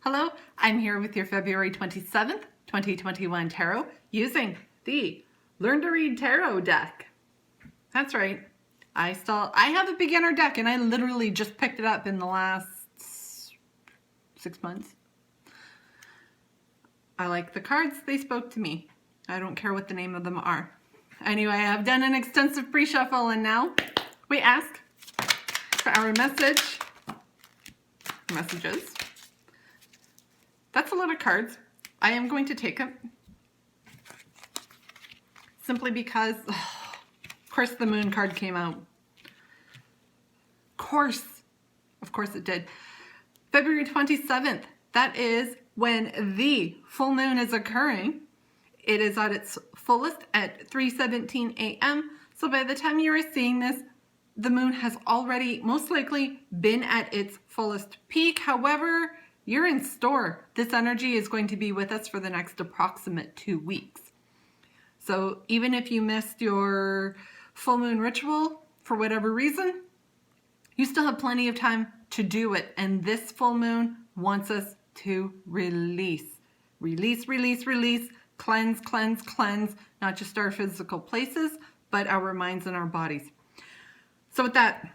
Hello, I'm here with your February 27th, 2021 tarot using the Learn to Read Tarot deck. That's right. I have a beginner deck and I literally just picked it up in the last 6 months. I like the cards. They spoke to me. I don't care what the name of them are. Anyway, I have done an extensive pre-shuffle and now we ask for our messages. That's a lot of cards. I am going to take them simply because, of course, the moon card came out. Of course it did. February 27th, that is when the full moon is occurring. It is at its fullest at 3:17 a.m. So by the time you are seeing this, the moon has already most likely been at its fullest peak. However, you're in store. This energy is going to be with us for the next approximate 2 weeks. So even if you missed your full moon ritual for whatever reason, you still have plenty of time to do it. And this full moon wants us to release. Release, release, release, cleanse, cleanse, cleanse, not just our physical places, but our minds and our bodies. So with that,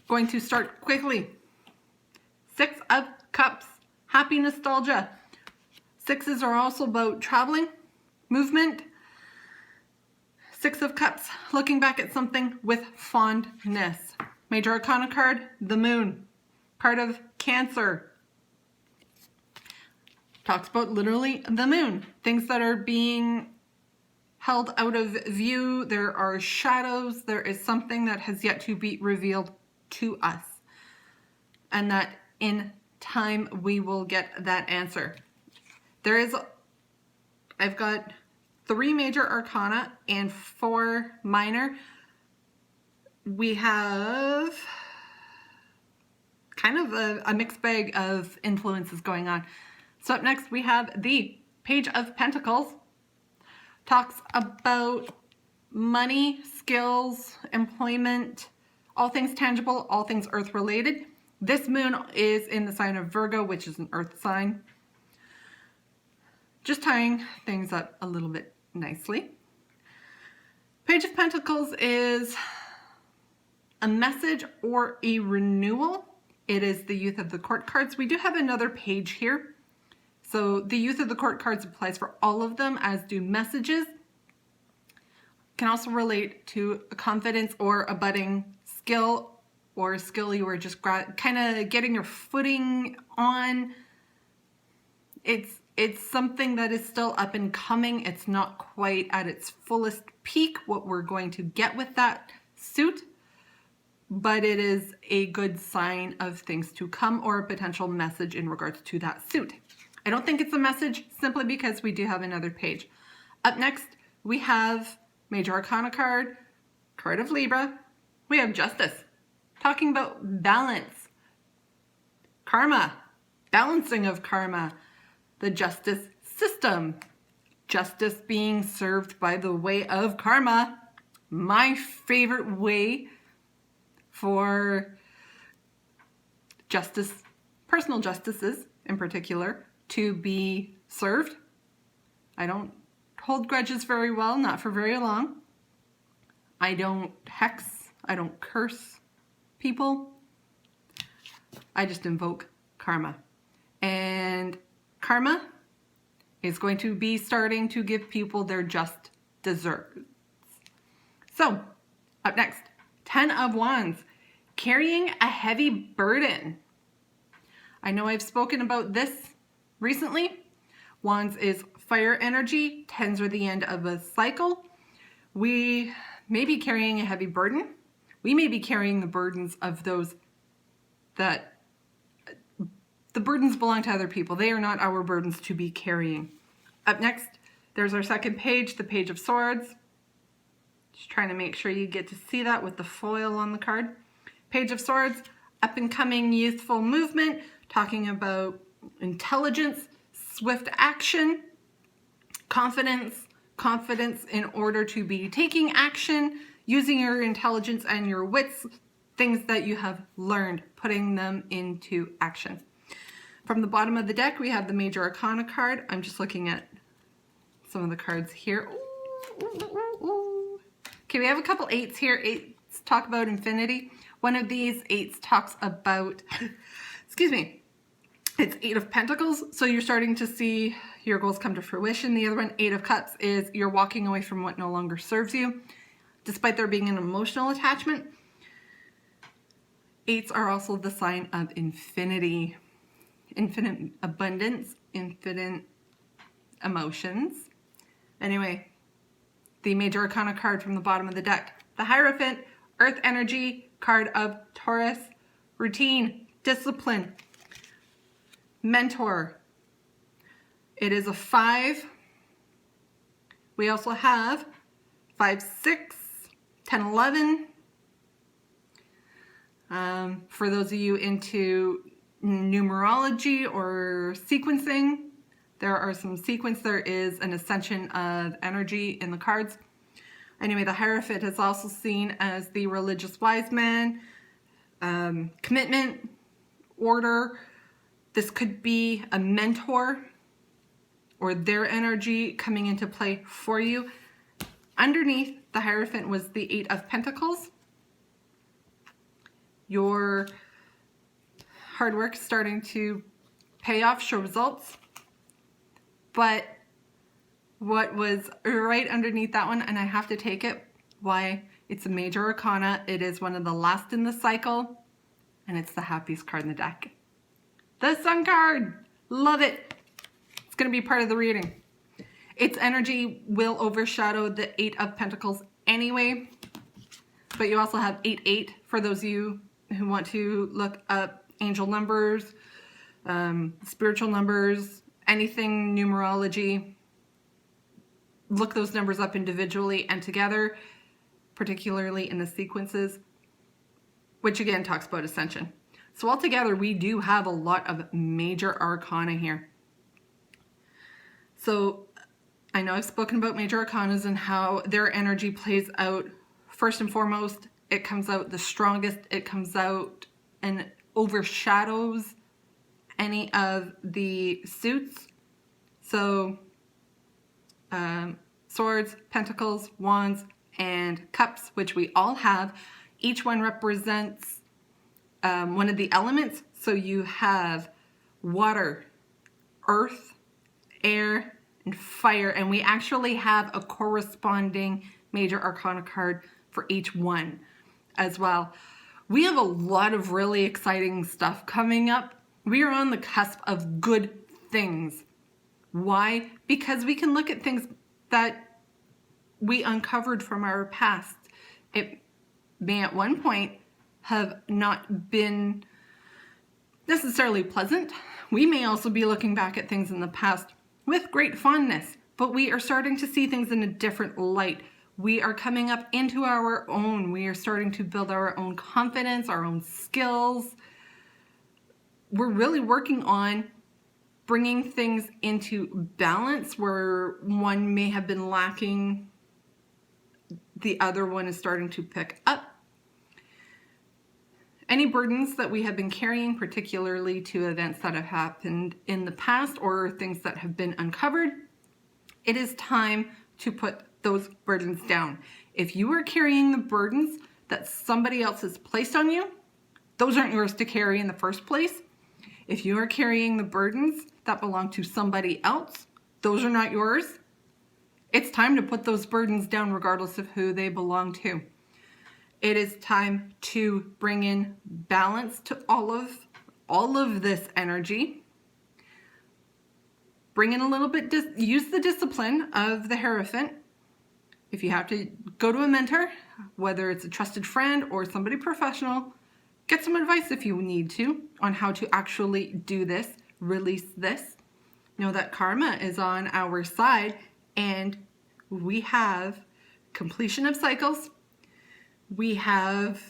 going to start quickly. 6 of Cups, happy nostalgia. Sixes are also about traveling, movement. 6 of Cups, looking back at something with fondness. Major Arcana card, the moon, part of Cancer. Talks about literally the moon, things that are being held out of view. There are shadows. There is something that has yet to be revealed to us. And that in time we will get that answer. I've got 3 major arcana and 4 minor. We have kind of a mixed bag of influences going on. So up next we have the Page of Pentacles. Talks about money, skills, employment, all things tangible, all things earth related. This moon is in the sign of Virgo, which is an earth sign. Just tying things up a little bit nicely. Page of Pentacles is a message or a renewal. It is the Youth of the Court cards. We do have another page here. So the Youth of the Court cards applies for all of them, as do messages. Can also relate to a confidence or a budding skill, or a skill you were just kind of getting your footing on. It's something that is still up and coming. It's not quite at its fullest peak, what we're going to get with that suit, but it is a good sign of things to come or a potential message in regards to that suit. I don't think it's a message simply because we do have another page. Up next, we have Major Arcana card, card of Libra. We have Justice, talking about balance, karma, balancing of karma, the justice system, justice being served by the way of karma. My favorite way for justice, personal justices in particular, to be served. I don't hold grudges very well, not for very long. I don't hex, I don't curse people. I just invoke karma. And karma is going to be starting to give people their just desserts. So, up next, 10 of Wands, carrying a heavy burden. I know I've spoken about this recently. Wands is fire energy. 10s are the end of a cycle. We may be carrying a heavy burden. We may be carrying the burdens of those that the burdens belong to other people. They are not our burdens to be carrying. Up next, there's our second page, the Page of Swords. Just trying to make sure you get to see that with the foil on the card. Page of Swords, up and coming youthful movement, talking about intelligence, swift action, confidence in order to be taking action, using your intelligence and your wits, things that you have learned, putting them into action. From the bottom of the deck, we have the Major Arcana card. I'm just looking at some of the cards here. Okay, we have a couple eights here. Eights talk about infinity. One of these eights talks about, excuse me, it's Eight of Pentacles. So you're starting to see your goals come to fruition. The other one, Eight of Cups, is you're walking away from what no longer serves you, despite there being an emotional attachment. Eights are also the sign of infinity, infinite abundance, infinite emotions. Anyway, the Major Arcana card from the bottom of the deck. The Hierophant, Earth Energy, card of Taurus, routine, discipline, mentor. It is a 5. We also have 5, 6, 10, 11. For those of you into numerology or sequencing, there are some sequence. There is an ascension of energy in the cards. Anyway, the Hierophant is also seen as the religious wise man, commitment, order. This could be a mentor or their energy coming into play for you. Underneath the Hierophant was the Eight of Pentacles. Your hard work starting to pay off, show results. But what was right underneath that one, and I have to take it, why? It's a Major Arcana. It is one of the last in the cycle, and it's the happiest card in the deck. The Sun card. Love it. It's going to be part of the reading. Its energy will overshadow the Eight of Pentacles anyway, but you also have 8-8 for those of you who want to look up angel numbers, spiritual numbers, anything numerology. Look those numbers up individually and together, particularly in the sequences, which again talks about ascension. So altogether, we do have a lot of Major Arcana here. So I know I've spoken about Major Arcanas and how their energy plays out. First and foremost, it comes out the strongest. It comes out and overshadows any of the suits. So swords, pentacles, wands, and cups, which we all have. Each one represents one of the elements. So you have water, earth, air, and fire. And we actually have a corresponding Major Arcana card for each one as well. We have a lot of really exciting stuff coming up. We are on the cusp of good things. Why? Because we can look at things that we uncovered from our past. It may at one point have not been necessarily pleasant. We may also be looking back at things in the past with great fondness, but we are starting to see things in a different light. We are coming up into our own. We are starting to build our own confidence, our own skills. We're really working on bringing things into balance where one may have been lacking. The other one is starting to pick up. Any burdens that we have been carrying, particularly to events that have happened in the past or things that have been uncovered, it is time to put those burdens down. If you are carrying the burdens that somebody else has placed on you, those aren't yours to carry in the first place. If you are carrying the burdens that belong to somebody else, those are not yours. It's time to put those burdens down regardless of who they belong to. It is time to bring in balance to all of this energy. Bring in a little bit, use the discipline of the Hierophant. If you have to go to a mentor, whether it's a trusted friend or somebody professional, get some advice if you need to on how to actually do this, release this. Know that karma is on our side and we have completion of cycles. We have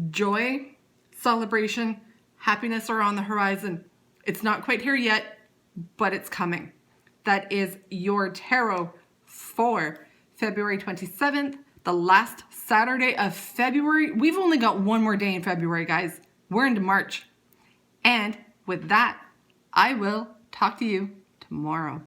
joy, celebration, happiness are on the horizon. It's not quite here yet, but it's coming. That is your tarot for February 27th, the last Saturday of February. We've only got one more day in February, guys. We're into March. And with that, I will talk to you tomorrow.